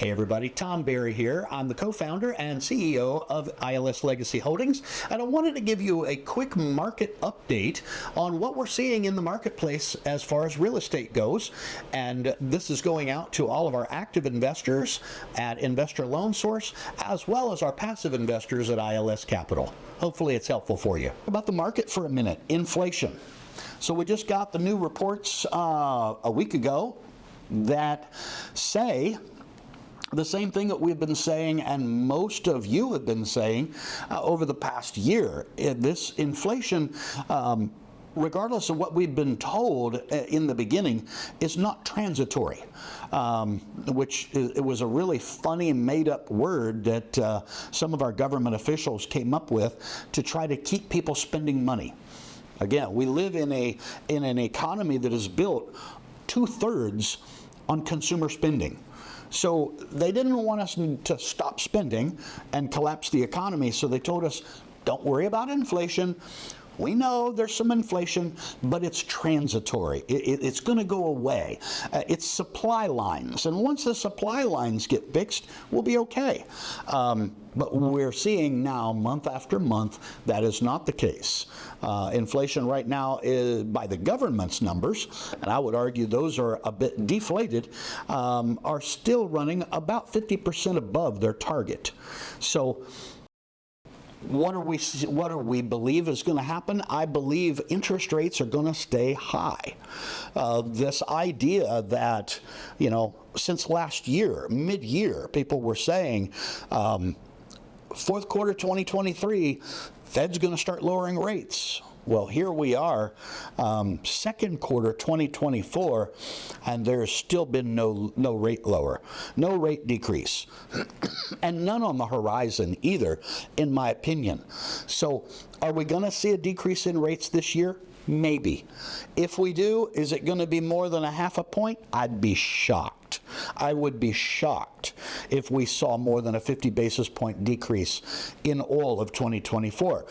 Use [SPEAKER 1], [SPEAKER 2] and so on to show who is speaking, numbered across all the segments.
[SPEAKER 1] Hey everybody, Tom Berry here. I'm the co-founder and CEO of ILS Legacy Holdings, and I wanted to give you a quick market update on what we're seeing in the marketplace as far as real estate goes. And this is going out to all of our active investors at Investor Loan Source, as well as our passive investors at ILS Capital. Hopefully it's helpful for you. About the market for a minute, inflation. So we just got the new reports a week ago that say the same thing that we've been saying and most of you have been saying over the past year. This inflation, regardless of what we've been told in the beginning, is not transitory, which it was a really funny made-up word that some of our government officials came up with to try to keep people spending money. Again, we live in an economy that is built 2/3 on consumer spending. So they didn't want us to stop spending and collapse the economy, so they told us, don't worry about inflation. We know there's some inflation, but it's transitory. It's going to go away. It's supply lines, and once the supply lines get fixed, we'll be okay. But we're seeing now, month after month, that is not the case. Inflation right now, is, by the government's numbers, and I would argue those are a bit deflated, are still running about 50% above their target. So what do we believe is going to happen? I believe interest rates are going to stay high. This idea that, since last year, mid-year, people were saying, fourth quarter 2023, Fed's going to start lowering rates. Well, here we are, second quarter 2024, and there's still been no rate lower, no rate decrease, and none on the horizon either, in my opinion. So are we going to see a decrease in rates this year? Maybe. If we do, is it going to be more than 0.5 point? I'd be shocked. I would be shocked if we saw more than a 50 basis point decrease in all of 2024.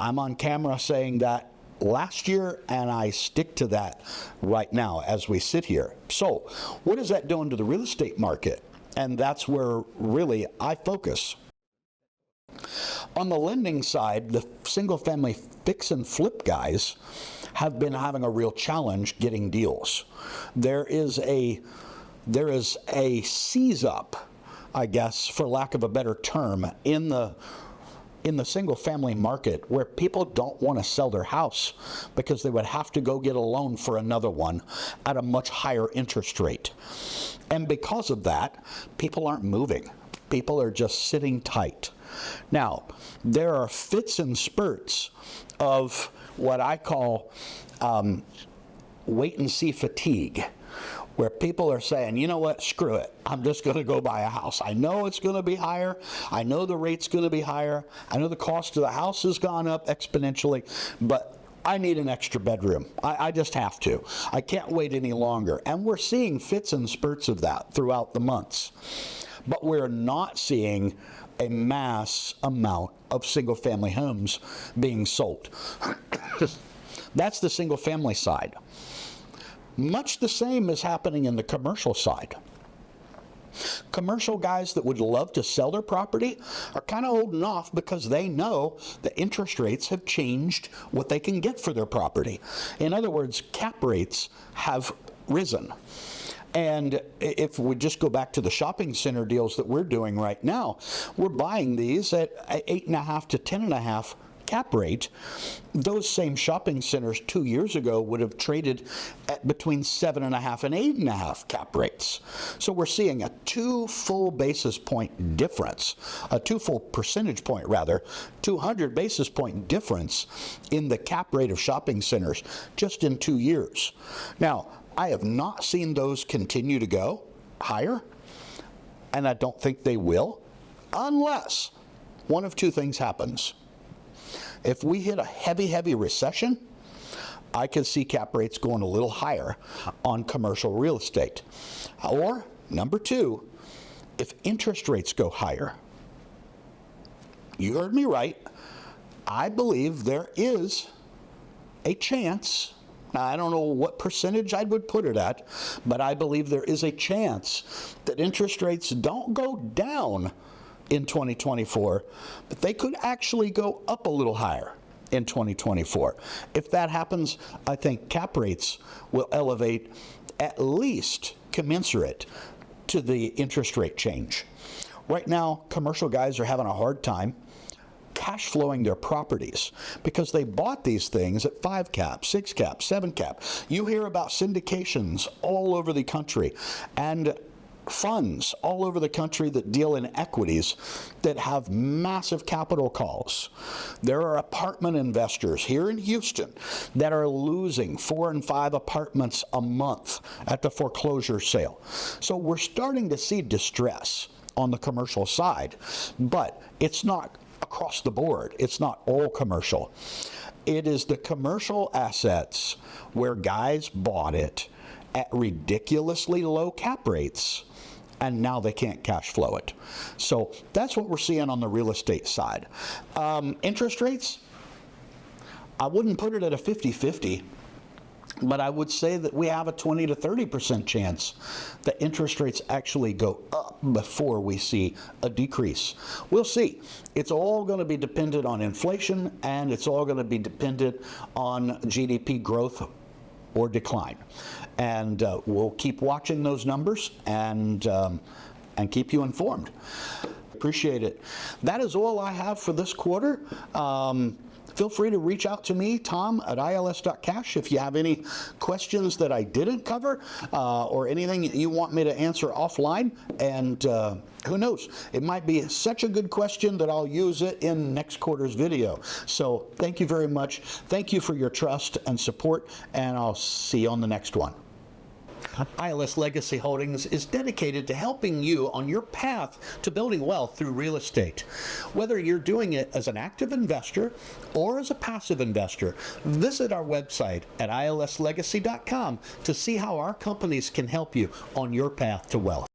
[SPEAKER 1] I'm on camera saying that last year, and I stick to that right now as we sit here. So what is that doing to the real estate market? And that's where really I focus. On the lending side, the single-family fix and flip guys have been having a real challenge getting deals. There is a seize up, I guess, for lack of a better term, in the single-family market where people don't want to sell their house because they would have to go get a loan for another one at a much higher interest rate. And because of that, people aren't moving. People are just sitting tight. Now, there are fits and spurts of what I call wait-and-see fatigue, where people are saying, you know what, screw it. I'm just going to go buy a house. I know it's going to be higher. I know the rate's going to be higher. I know the cost of the house has gone up exponentially, but I need an extra bedroom. I just have to. I can't wait any longer. And we're seeing fits and spurts of that throughout the months. But we're not seeing a mass amount of single-family homes being sold. That's the single-family side. Much the same is happening in the commercial side. Commercial guys that would love to sell their property are kind of holding off because they know the interest rates have changed what they can get for their property. In other words, cap rates have risen. And if we just go back to the shopping center deals that we're doing right now, we're buying these at 8.5 to 10.5 cap rate. Those same shopping centers 2 years ago would have traded at between 7.5 and 8.5 cap rates. So we're seeing a 2 full basis point difference, a 2 full percentage point rather, 200 basis point difference in the cap rate of shopping centers just in 2 years. Now, I have not seen those continue to go higher, and I don't think they will, unless one of two things happens. If we hit a heavy recession, I could see cap rates going a little higher on commercial real estate. Or, number two, if interest rates go higher. You heard me right. I believe there is a chance, Now, I don't know what percentage I would put it at, but I believe there is a chance that interest rates don't go down in 2024, but they could actually go up a little higher in 2024. If that happens, I think cap rates will elevate at least commensurate to the interest rate change. Right now, commercial guys are having a hard time cash flowing their properties because they bought these things at 5 cap, 6 cap, 7 cap. You hear about syndications all over the country and funds all over the country that deal in equities that have massive capital calls. There are apartment investors here in Houston that are losing 4 and 5 apartments a month at the foreclosure sale. So we're starting to see distress on the commercial side, but it's not across the board. It's not all commercial. It is the commercial assets where guys bought it at ridiculously low cap rates, and now they can't cash flow it. So that's what we're seeing on the real estate side. Interest rates, I wouldn't put it at a 50-50, but I would say that we have a 20 to 30% chance that interest rates actually go up before we see a decrease. We'll see. It's all going to be dependent on inflation, and it's all going to be dependent on GDP growth or decline. And we'll keep watching those numbers and keep you informed. Appreciate it. That is all I have for this quarter. Feel free to reach out to me, Tom, at ILS.cash, if you have any questions that I didn't cover or anything you want me to answer offline. And who knows, it might be such a good question that I'll use it in next quarter's video. So thank you very much. Thank you for your trust and support, and I'll see you on the next one. ILS Legacy Holdings is dedicated to helping you on your path to building wealth through real estate. Whether you're doing it as an active investor or as a passive investor, visit our website at ilslegacy.com to see how our companies can help you on your path to wealth.